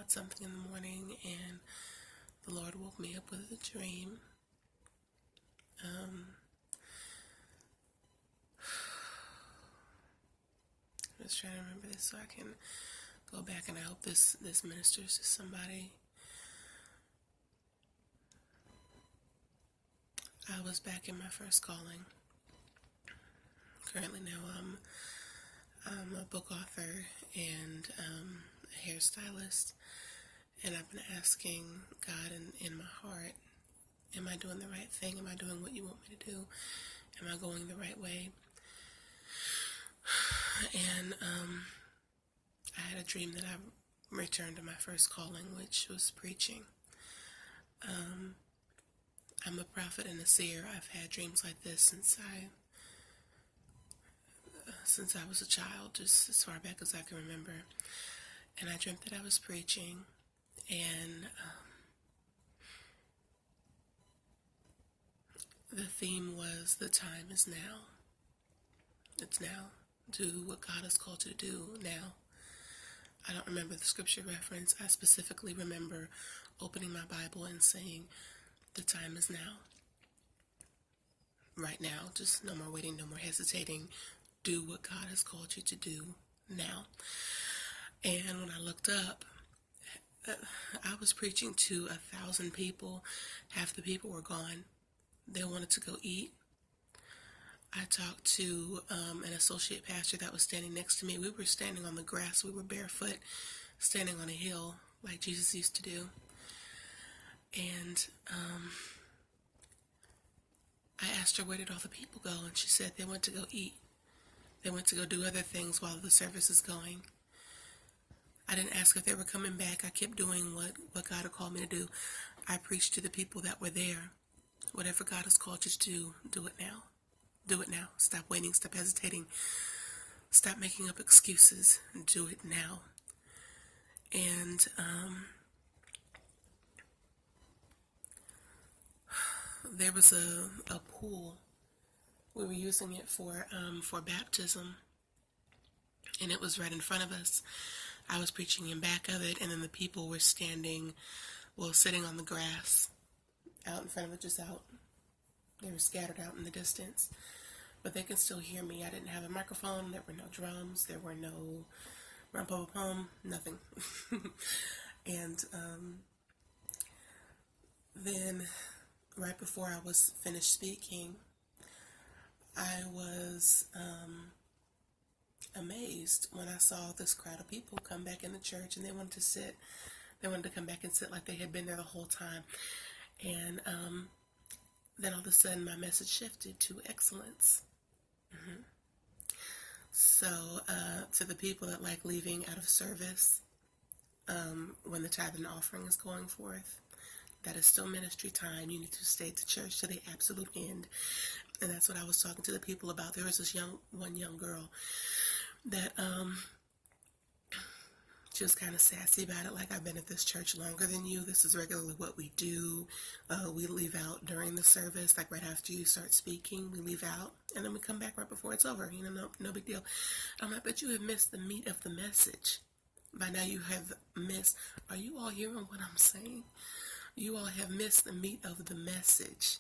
about something in the morning, and the Lord woke me up with a dream. I'm just trying to remember this so I can go back, and I hope this ministers to somebody. I was back in my first calling. Currently now I'm a book author and a hairstylist, and I've been asking God in my heart, am I doing the right thing? Am I doing what you want me to do? Am I going the right way? And I had a dream that I returned to my first calling, which was preaching. I'm a prophet and a seer. I've had dreams like this since I was a child, just as far back as I can remember. And I dreamt that I was preaching, and the theme was, the time is now. It's now. Do what God has called you to do now. I don't remember the scripture reference. I specifically remember opening my Bible and saying, the time is now. Right now. Just no more waiting, no more hesitating. Do what God has called you to do now. And when I looked up, I was preaching to 1,000 people. Half the people were gone. They wanted to go eat. I talked to an associate pastor that was standing next to me. We were standing on the grass. We were barefoot, standing on a hill like Jesus used to do. And I asked her, where did all the people go? And she said they went to go eat. They went to go do other things while the service is going. I didn't ask if they were coming back. I kept doing what God had called me to do. I preached to the people that were there. Whatever God has called you to do it now. Do it now. Stop waiting. Stop hesitating. Stop making up excuses. Do it now. And there was a pool. We were using it for baptism, and it was right in front of us. I was preaching in back of it, and then the people were sitting on the grass out in front of it, just out. They were scattered out in the distance, but they could still hear me. I didn't have a microphone. There were no drums. There were no rum-pum-pum, nothing. And then right before I was finished speaking, I was amazed when I saw this crowd of people come back in the church, and they wanted to sit. They wanted to come back and sit like they had been there the whole time. And then all of a sudden my message shifted to excellence. So to the people that like leaving out of service when the tithe and offering is going forth, that is still ministry time. You need to stay to church to the absolute end. And that's what I was talking to the people about. There was this one young girl that she was kind of sassy about it, like, I've been at this church longer than you. This is regularly what we do. We leave out during the service, like right after you start speaking, we leave out, and then we come back right before it's over. No big deal. I'm like, but you have missed the meat of the message. By now you have missed. Are you all hearing what I'm saying? You all have missed the meat of the message.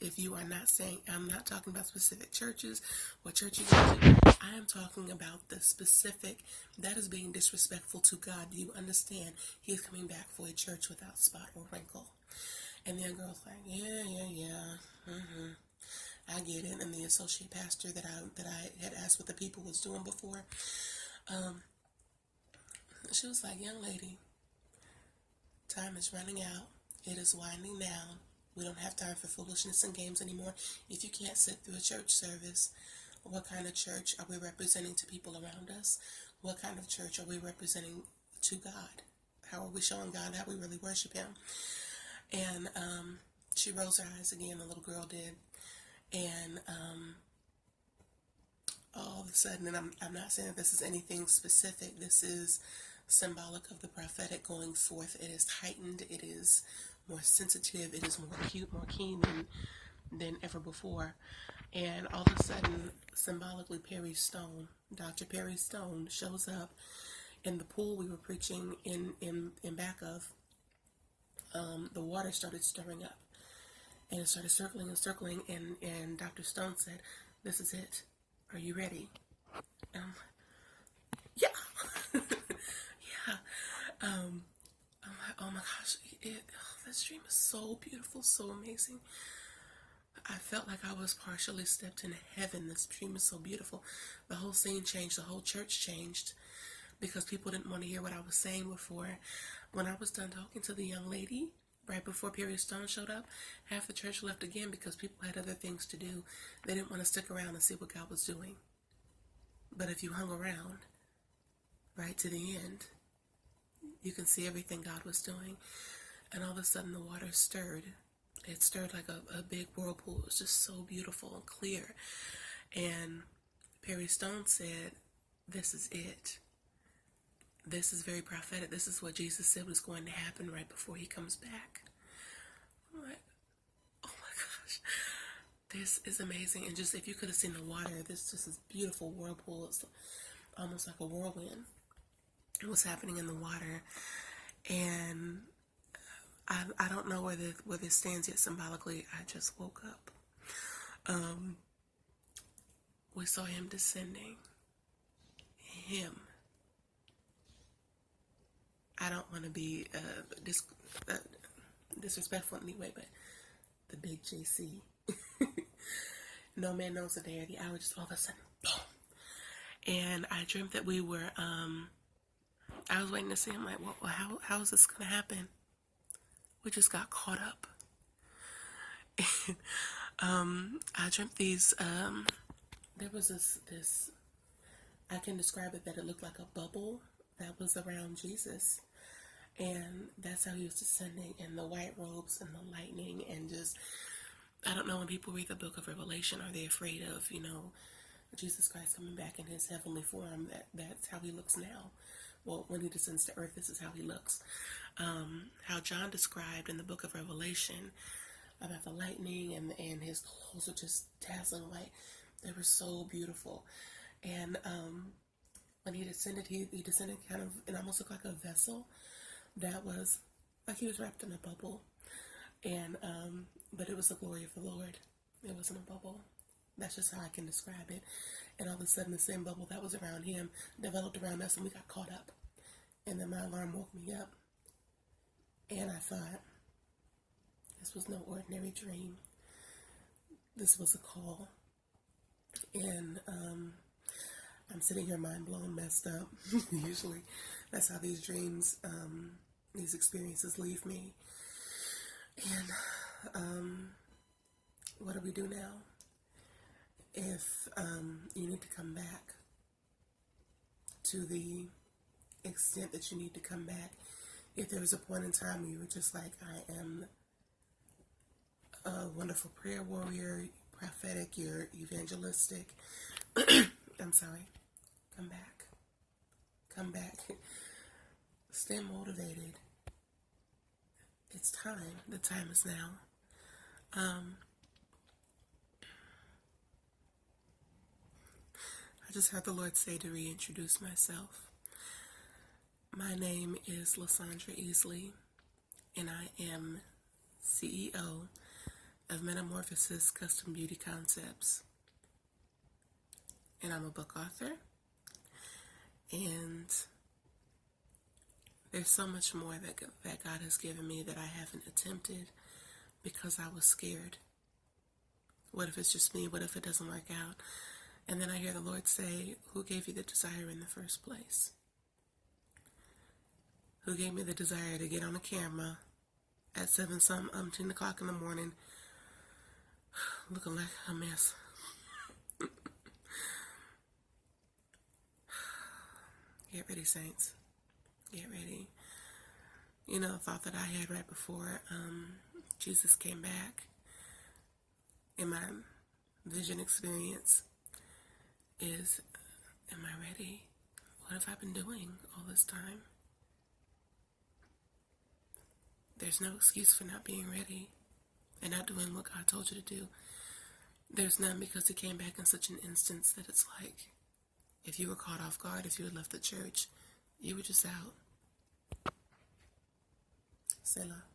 If you are not saying, I'm not talking about specific churches, what church you go to. I am talking about the specific, that is being disrespectful to God. Do you understand? He is coming back for a church without spot or wrinkle. And the young girl's like, yeah. I get it. And the associate pastor that I had asked what the people was doing before, she was like, young lady, time is running out. It is winding down. We don't have time for foolishness and games anymore. If you can't sit through a church service, what kind of church are we representing to people around us? What kind of church are we representing to God? How are we showing God how we really worship Him? And she rose her eyes again, the little girl did. And all of a sudden, and I'm not saying that this is anything specific, this is symbolic of the prophetic going forth. It is heightened, it is more sensitive, it is more acute, more keen than ever before. And all of a sudden, symbolically, Dr. Perry Stone shows up In the pool we were preaching in back of, the water started stirring up. And it started circling and circling, and Dr. Stone said, "This is it. Are you ready?" Yeah. Yeah. I'm like, oh my gosh, this dream is so beautiful, so amazing. I felt like I was partially stepped into heaven. This dream is so beautiful. The whole scene changed. The whole church changed because people didn't want to hear what I was saying before. When I was done talking to the young lady, right before Perry Stone showed up, half the church left again because people had other things to do. They didn't want to stick around and see what God was doing. But if you hung around right to the end, you can see everything God was doing. And all of a sudden the water stirred. It stirred like a big whirlpool. It was just so beautiful and clear. And Perry Stone said, "This is it. This is very prophetic. This is what Jesus said was going to happen right before he comes back." I'm like, oh my gosh, this is amazing. And just if you could have seen the water, this just is beautiful whirlpool. It's almost like a whirlwind. It was happening in the water. And I don't know where this stands yet symbolically. I just woke up. We saw him descending. Him. I don't want to be disrespectful in any way, but the big JC. No man knows the day or the hour, just all of a sudden, boom. And I dreamt that we were, I was waiting to see him, like, well, how is this going to happen? We just got caught up. And, I dreamt these, there was this, I can describe it that it looked like a bubble that was around Jesus. And that's how he was descending in the white robes and the lightning and just, I don't know, when people read the book of Revelation, are they afraid of, Jesus Christ coming back in his heavenly form? That's how he looks now. Well, when he descends to earth, this is how he looks. How John described in the book of Revelation about the lightning and his clothes were just dazzling white. They were so beautiful. And when he descended, he descended kind of, it almost looked like a vessel that was, like he was wrapped in a bubble. And, but it was the glory of the Lord. It wasn't a bubble. That's just how I can describe it. And all of a sudden, the same bubble that was around him developed around us, and we got caught up. And then my alarm woke me up. And I thought, this was no ordinary dream. This was a call. And I'm sitting here mind blown, messed up. Usually, that's how these dreams, these experiences leave me. And what do we do now? If you need to come back, to the extent that you need to come back, if there was a point in time where you were just like, I am a wonderful prayer warrior, prophetic, you're evangelistic, I'm sorry, come back. Come back. Stay motivated. It's time. The time is now. I just heard the Lord say to reintroduce myself. My name is Lysandra Easley, and I am CEO of Metamorphosis Custom Beauty Concepts. And I'm a book author. And there's so much more that God has given me that I haven't attempted because I was scared. What if it's just me? What if it doesn't work out? And then I hear the Lord say, who gave you the desire in the first place? Who gave me the desire to get on the camera at 10 o'clock in the morning looking like a mess? Get ready, saints. Get ready. A thought that I had right before Jesus came back in my vision experience is, am I ready? What have I been doing all this time? There's no excuse for not being ready and not doing what God told you to do. There's none, because he came back in such an instance that it's like, if you were caught off guard, if you had left the church, You were just out. Selah.